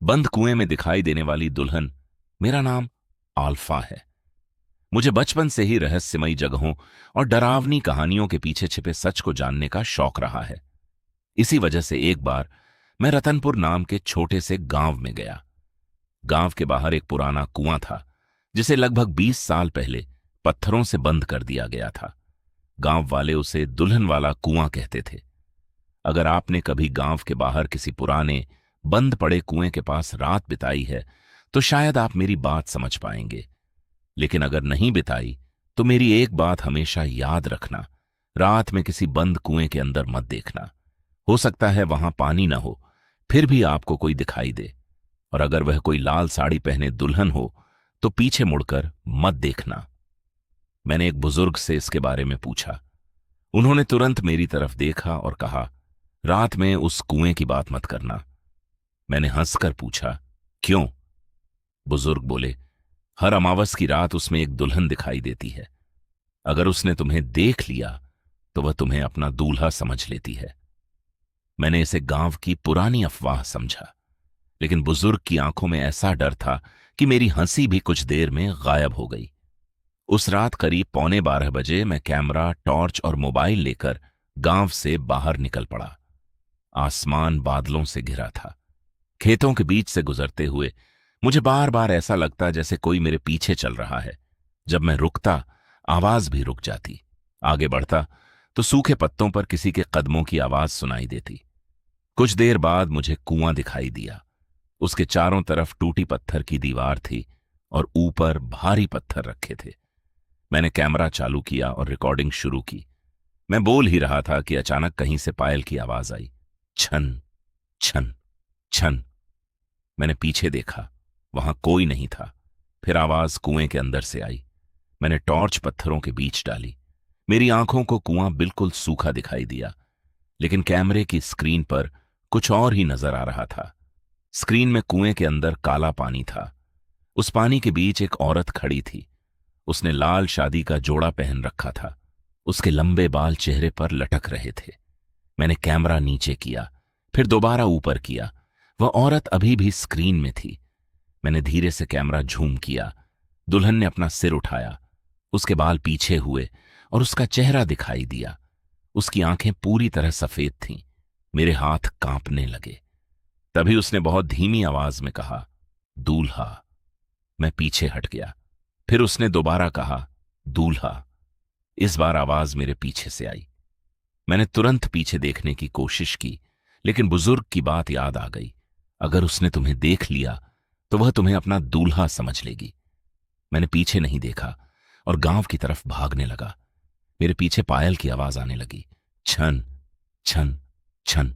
बंद कुएं में दिखाई देने वाली दुल्हन, मेरा नाम आल्फा है। मुझे बचपन से ही रहस्यमयी जगहों और डरावनी कहानियों के पीछे छिपे सच को जानने का शौक रहा है। इसी वजह से एक बार मैं रतनपुर नाम के छोटे से गांव में गया। गांव के बाहर एक पुराना कुआं था, जिसे लगभग 20 साल पहले पत्थरों से बंद कर दिया गया था। गांव वाले उसे दुल्हन वाला कुआं कहते थे। अगर आपने कभी गांव के बाहर किसी पुराने बंद पड़े कुएं के पास रात बिताई है, तो शायद आप मेरी बात समझ पाएंगे। लेकिन अगर नहीं बिताई, तो मेरी एक बात हमेशा याद रखना, रात में किसी बंद कुएं के अंदर मत देखना। हो सकता है वहां पानी ना हो, फिर भी आपको कोई दिखाई दे। और अगर वह कोई लाल साड़ी पहने दुल्हन हो, तो पीछे मुड़कर मत देखना। मैंने एक बुजुर्ग से इसके बारे में पूछा। उन्होंने तुरंत मेरी तरफ देखा और कहा, रात में उस कुएं की बात मत करना। मैंने हंसकर पूछा, क्यों? बुजुर्ग बोले, हर अमावस की रात उसमें एक दुल्हन दिखाई देती है। अगर उसने तुम्हें देख लिया, तो वह तुम्हें अपना दूल्हा समझ लेती है। मैंने इसे गांव की पुरानी अफवाह समझा, लेकिन बुजुर्ग की आंखों में ऐसा डर था कि मेरी हंसी भी कुछ देर में गायब हो गई। उस रात करीब 11:15 बजे मैं कैमरा, टॉर्च और मोबाइल लेकर गांव से बाहर निकल पड़ा। आसमान बादलों से घिरा था। खेतों के बीच से गुजरते हुए मुझे बार बार ऐसा लगता जैसे कोई मेरे पीछे चल रहा है। जब मैं रुकता, आवाज भी रुक जाती। आगे बढ़ता तो सूखे पत्तों पर किसी के कदमों की आवाज सुनाई देती। कुछ देर बाद मुझे कुआं दिखाई दिया। उसके चारों तरफ टूटी पत्थर की दीवार थी और ऊपर भारी पत्थर रखे थे। मैंने कैमरा चालू किया और रिकॉर्डिंग शुरू की। मैं बोल ही रहा था कि अचानक कहीं से पायल की आवाज आई, छन छन छन। मैंने पीछे देखा, वहां कोई नहीं था। फिर आवाज कुएं के अंदर से आई। मैंने टॉर्च पत्थरों के बीच डाली। मेरी आंखों को कुआं बिल्कुल सूखा दिखाई दिया, लेकिन कैमरे की स्क्रीन पर कुछ और ही नजर आ रहा था। स्क्रीन में कुएं के अंदर काला पानी था। उस पानी के बीच एक औरत खड़ी थी। उसने लाल शादी का जोड़ा पहन रखा था। उसके लंबे बाल चेहरे पर लटक रहे थे। मैंने कैमरा नीचे किया, फिर दोबारा ऊपर किया। वह औरत अभी भी स्क्रीन में थी। मैंने धीरे से कैमरा झूम किया। दुल्हन ने अपना सिर उठाया, उसके बाल पीछे हुए और उसका चेहरा दिखाई दिया। उसकी आंखें पूरी तरह सफेद थीं। मेरे हाथ कांपने लगे। तभी उसने बहुत धीमी आवाज में कहा, दूल्हा। मैं पीछे हट गया। फिर उसने दोबारा कहा, दूल्हा। इस बार आवाज मेरे पीछे से आई। मैंने तुरंत पीछे देखने की कोशिश की, लेकिन बुजुर्ग की बात याद आ गई। अगर उसने तुम्हें देख लिया, तो वह तुम्हें अपना दूल्हा समझ लेगी। मैंने पीछे नहीं देखा और गांव की तरफ भागने लगा। मेरे पीछे पायल की आवाज आने लगी, छन छन छन।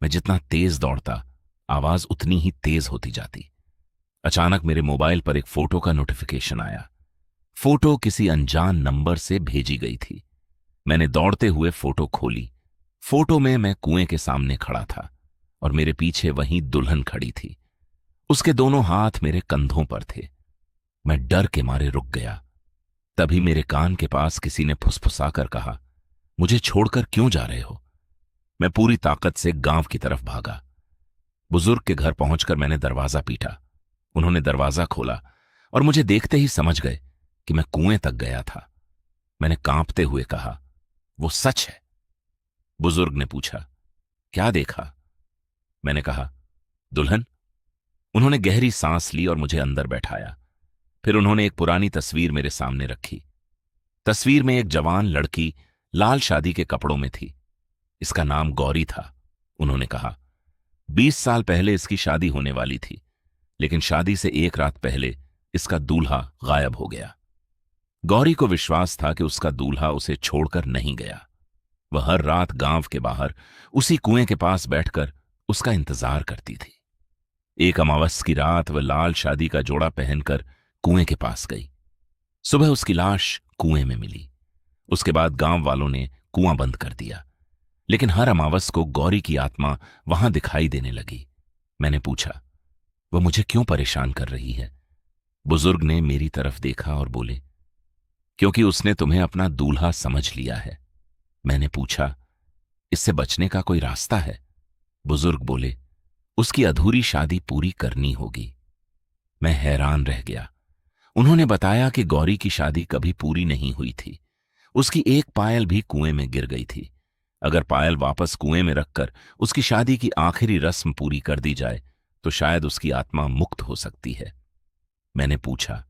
मैं जितना तेज दौड़ता, आवाज उतनी ही तेज होती जाती। अचानक मेरे मोबाइल पर एक फोटो का नोटिफिकेशन आया। फोटो किसी अनजान नंबर से भेजी गई थी। मैंने दौड़ते हुए फोटो खोली। फोटो में मैं कुएं के सामने खड़ा था और मेरे पीछे वहीं दुल्हन खड़ी थी। उसके दोनों हाथ मेरे कंधों पर थे। मैं डर के मारे रुक गया। तभी मेरे कान के पास किसी ने फुसफुसाकर कहा, मुझे छोड़कर क्यों जा रहे हो? मैं पूरी ताकत से गांव की तरफ भागा। बुजुर्ग के घर पहुंचकर मैंने दरवाजा पीटा। उन्होंने दरवाजा खोला और मुझे देखते ही समझ गए कि मैं कुएं तक गया था। मैंने कांपते हुए कहा, वो सच है। बुजुर्ग ने पूछा, क्या देखा? मैंने कहा, दुल्हन। उन्होंने गहरी सांस ली और मुझे अंदर बैठाया। फिर उन्होंने एक पुरानी तस्वीर मेरे सामने रखी। तस्वीर में एक जवान लड़की लाल शादी के कपड़ों में थी। इसका नाम गौरी था। उन्होंने कहा, 20 साल पहले इसकी शादी होने वाली थी, लेकिन शादी से एक रात पहले इसका दूल्हा गायब हो गया। गौरी को विश्वास था कि उसका दूल्हा उसे छोड़कर नहीं गया। वह हर रात गांव के बाहर उसी कुएं के पास बैठकर उसका इंतजार करती थी। एक अमावस की रात वह लाल शादी का जोड़ा पहनकर कुएं के पास गई। सुबह उसकी लाश कुएं में मिली। उसके बाद गांव वालों ने कुआं बंद कर दिया, लेकिन हर अमावस को गौरी की आत्मा वहां दिखाई देने लगी। मैंने पूछा, वह मुझे क्यों परेशान कर रही है? बुजुर्ग ने मेरी तरफ देखा और बोले, क्योंकि उसने तुम्हें अपना दूल्हा समझ लिया है। मैंने पूछा, इससे बचने का कोई रास्ता है? बुजुर्ग बोले, उसकी अधूरी शादी पूरी करनी होगी। मैं हैरान रह गया। उन्होंने बताया कि गौरी की शादी कभी पूरी नहीं हुई थी। उसकी एक पायल भी कुएं में गिर गई थी। अगर पायल वापस कुएं में रखकर उसकी शादी की आखिरी रस्म पूरी कर दी जाए तो शायद उसकी आत्मा मुक्त हो सकती है। मैंने पूछा,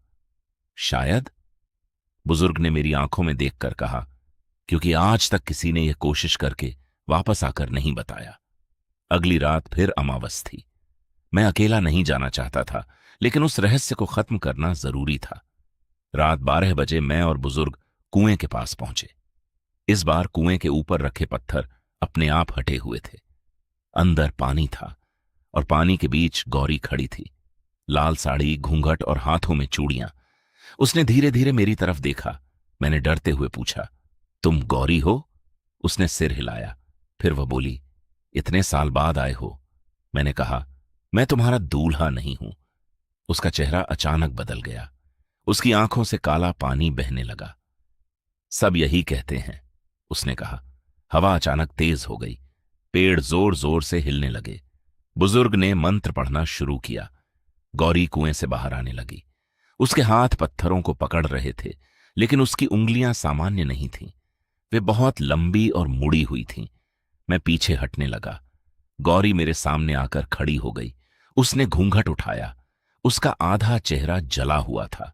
शायद? बुजुर्ग ने मेरी आंखों में देखकर कहा, क्योंकि आज तक किसी ने यह कोशिश करके वापस आकर नहीं बताया। अगली रात फिर अमावस थी। मैं अकेला नहीं जाना चाहता था, लेकिन उस रहस्य को खत्म करना जरूरी था। रात 12 बजे मैं और बुजुर्ग कुएं के पास पहुंचे। इस बार कुएं के ऊपर रखे पत्थर अपने आप हटे हुए थे। अंदर पानी था और पानी के बीच गौरी खड़ी थी, लाल साड़ी, घूंघट और हाथों में चूड़ियां। उसने धीरे धीरे मेरी तरफ देखा। मैंने डरते हुए पूछा, तुम गौरी हो? उसने सिर हिलाया। फिर वह बोली, इतने साल बाद आए हो? मैंने कहा, मैं तुम्हारा दूल्हा नहीं हूं। उसका चेहरा अचानक बदल गया। उसकी आंखों से काला पानी बहने लगा। सब यही कहते हैं, उसने कहा। हवा अचानक तेज हो गई। पेड़ जोर जोर से हिलने लगे। बुजुर्ग ने मंत्र पढ़ना शुरू किया। गौरी कुएं से बाहर आने लगी। उसके हाथ पत्थरों को पकड़ रहे थे, लेकिन उसकी उंगलियां सामान्य नहीं थीं। वे बहुत लंबी और मुड़ी हुई थीं। मैं पीछे हटने लगा। गौरी मेरे सामने आकर खड़ी हो गई। उसने घूंघट उठाया। उसका आधा चेहरा जला हुआ था।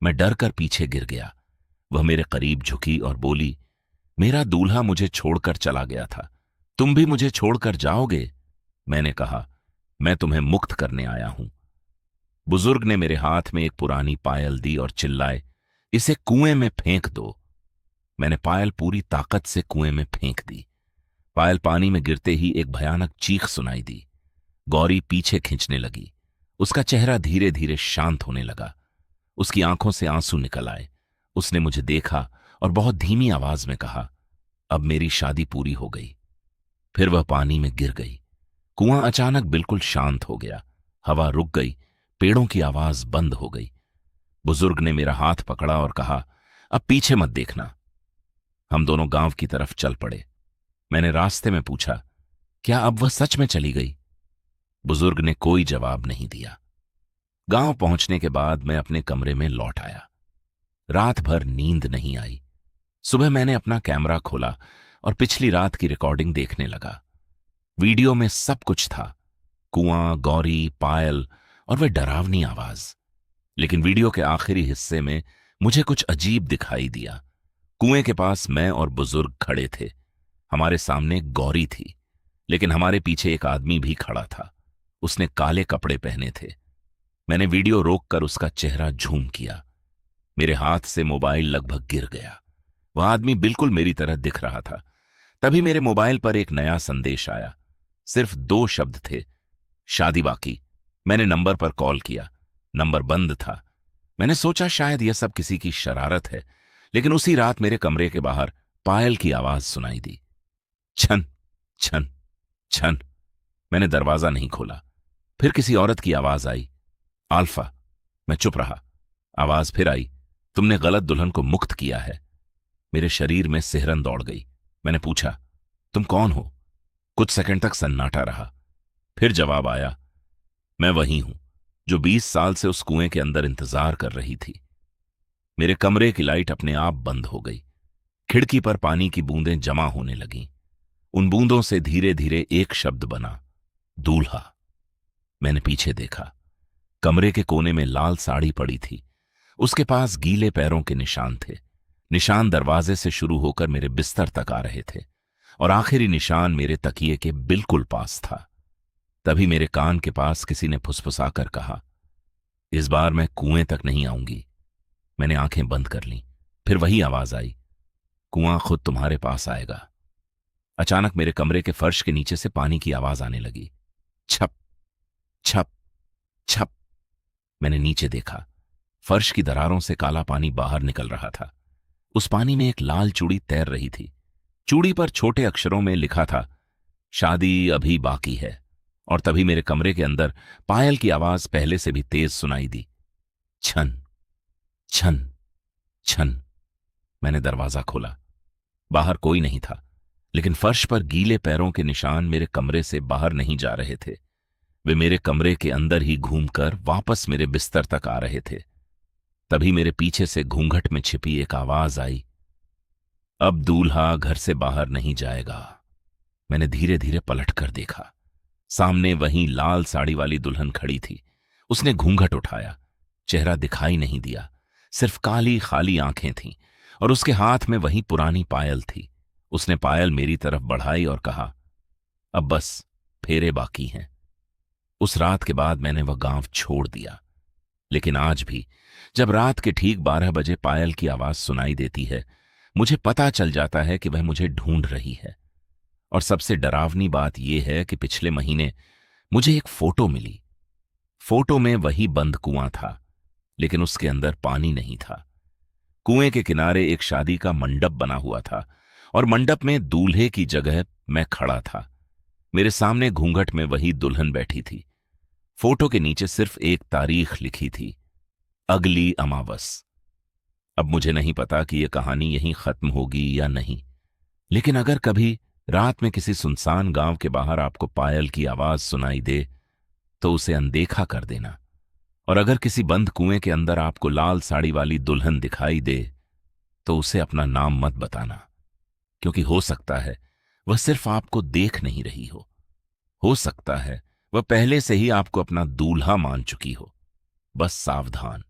मैं डर कर पीछे गिर गया। वह मेरे करीब झुकी और बोली, मेरा दूल्हा मुझे छोड़कर चला गया था, तुम भी मुझे छोड़कर जाओगे? मैंने कहा, मैं तुम्हें मुक्त करने आया हूं। बुजुर्ग ने मेरे हाथ में एक पुरानी पायल दी और चिल्लाए, इसे कुएं में फेंक दो। मैंने पायल पूरी ताकत से कुएं में फेंक दी। पायल पानी में गिरते ही एक भयानक चीख सुनाई दी। गौरी पीछे खींचने लगी। उसका चेहरा धीरे धीरे शांत होने लगा। उसकी आंखों से आंसू निकल आए। उसने मुझे देखा और बहुत धीमी आवाज में कहा, अब मेरी शादी पूरी हो गई। फिर वह पानी में गिर गई। कुआं अचानक बिल्कुल शांत हो गया। हवा रुक गई। पेड़ों की आवाज बंद हो गई। बुजुर्ग ने मेरा हाथ पकड़ा और कहा, अब पीछे मत देखना। हम दोनों गांव की तरफ चल पड़े। मैंने रास्ते में पूछा, क्या अब वह सच में चली गई? बुजुर्ग ने कोई जवाब नहीं दिया। गांव पहुंचने के बाद मैं अपने कमरे में लौट आया। रात भर नींद नहीं आई। सुबह मैंने अपना कैमरा खोला और पिछली रात की रिकॉर्डिंग देखने लगा। वीडियो में सब कुछ था, कुआं, गौरी, पायल और वह डरावनी आवाज। लेकिन वीडियो के आखिरी हिस्से में मुझे कुछ अजीब दिखाई दिया। कुएं के पास मैं और बुजुर्ग खड़े थे। हमारे सामने गौरी थी, लेकिन हमारे पीछे एक आदमी भी खड़ा था। उसने काले कपड़े पहने थे। मैंने वीडियो रोककर उसका चेहरा झूम किया। मेरे हाथ से मोबाइल लगभग गिर गया। वह आदमी बिल्कुल मेरी तरह दिख रहा था। तभी मेरे मोबाइल पर एक नया संदेश आया। सिर्फ 2 शब्द थे, शादी बाकी। मैंने नंबर पर कॉल किया। नंबर बंद था। मैंने सोचा शायद यह सब किसी की शरारत है, लेकिन उसी रात मेरे कमरे के बाहर पायल की आवाज सुनाई दी। छन छन छन। मैंने दरवाजा नहीं खोला। फिर किसी औरत की आवाज आई, आल्फा। मैं चुप रहा। आवाज फिर आई, तुमने गलत दुल्हन को मुक्त किया है। मेरे शरीर में सिहरन दौड़ गई। मैंने पूछा, तुम कौन हो? कुछ सेकंड तक सन्नाटा रहा। फिर जवाब आया, मैं वही हूं जो 20 साल से उस कुएं के अंदर इंतजार कर रही थी। मेरे कमरे की लाइट अपने आप बंद हो गई। खिड़की पर पानी की बूंदें जमा होने लगीं। उन बूंदों से धीरे धीरे एक शब्द बना, दूल्हा। मैंने पीछे देखा। कमरे के कोने में लाल साड़ी पड़ी थी। उसके पास गीले पैरों के निशान थे। निशान दरवाजे से शुरू होकर मेरे बिस्तर तक आ रहे थे और आखिरी निशान मेरे तकिए के बिल्कुल पास था। तभी मेरे कान के पास किसी ने फुसफुसाकर कहा, इस बार मैं कुएं तक नहीं आऊंगी। मैंने आंखें बंद कर लीं। फिर वही आवाज आई, कुआं खुद तुम्हारे पास आएगा। अचानक मेरे कमरे के फर्श के नीचे से पानी की आवाज आने लगी। छप छप छप। मैंने नीचे देखा। फर्श की दरारों से काला पानी बाहर निकल रहा था। उस पानी में एक लाल चूड़ी तैर रही थी। चूड़ी पर छोटे अक्षरों में लिखा था, शादी अभी बाकी है। और तभी मेरे कमरे के अंदर पायल की आवाज पहले से भी तेज सुनाई दी, छन छन छन। मैंने दरवाजा खोला। बाहर कोई नहीं था, लेकिन फर्श पर गीले पैरों के निशान मेरे कमरे से बाहर नहीं जा रहे थे। वे मेरे कमरे के अंदर ही घूमकर वापस मेरे बिस्तर तक आ रहे थे। तभी मेरे पीछे से घूंघट में छिपी एक आवाज आई, अब दूल्हा घर से बाहर नहीं जाएगा। मैंने धीरे धीरे पलट कर देखा। सामने वहीं लाल साड़ी वाली दुल्हन खड़ी थी। उसने घूंघट उठाया। चेहरा दिखाई नहीं दिया, सिर्फ काली खाली आंखें थीं और उसके हाथ में वही पुरानी पायल थी। उसने पायल मेरी तरफ बढ़ाई और कहा, अब बस फेरे बाकी हैं। उस रात के बाद मैंने वह गांव छोड़ दिया। लेकिन आज भी जब रात के ठीक 12 बजे पायल की आवाज सुनाई देती है, मुझे पता चल जाता है कि वह मुझे ढूंढ रही है। और सबसे डरावनी बात यह है कि पिछले महीने मुझे एक फोटो मिली। फोटो में वही बंद कुआं था, लेकिन उसके अंदर पानी नहीं था। कुएं के किनारे एक शादी का मंडप बना हुआ था और मंडप में दूल्हे की जगह मैं खड़ा था। मेरे सामने घूंघट में वही दुल्हन बैठी थी। फोटो के नीचे सिर्फ एक तारीख लिखी थी, अगली अमावस। अब मुझे नहीं पता कि यह कहानी यहीं खत्म होगी या नहीं, लेकिन अगर कभी रात में किसी सुनसान गांव के बाहर आपको पायल की आवाज सुनाई दे तो उसे अनदेखा कर देना। और अगर किसी बंद कुएं के अंदर आपको लाल साड़ी वाली दुल्हन दिखाई दे तो उसे अपना नाम मत बताना, क्योंकि हो सकता है वह सिर्फ आपको देख नहीं रही हो सकता है वह पहले से ही आपको अपना दूल्हा मान चुकी हो। बस सावधान।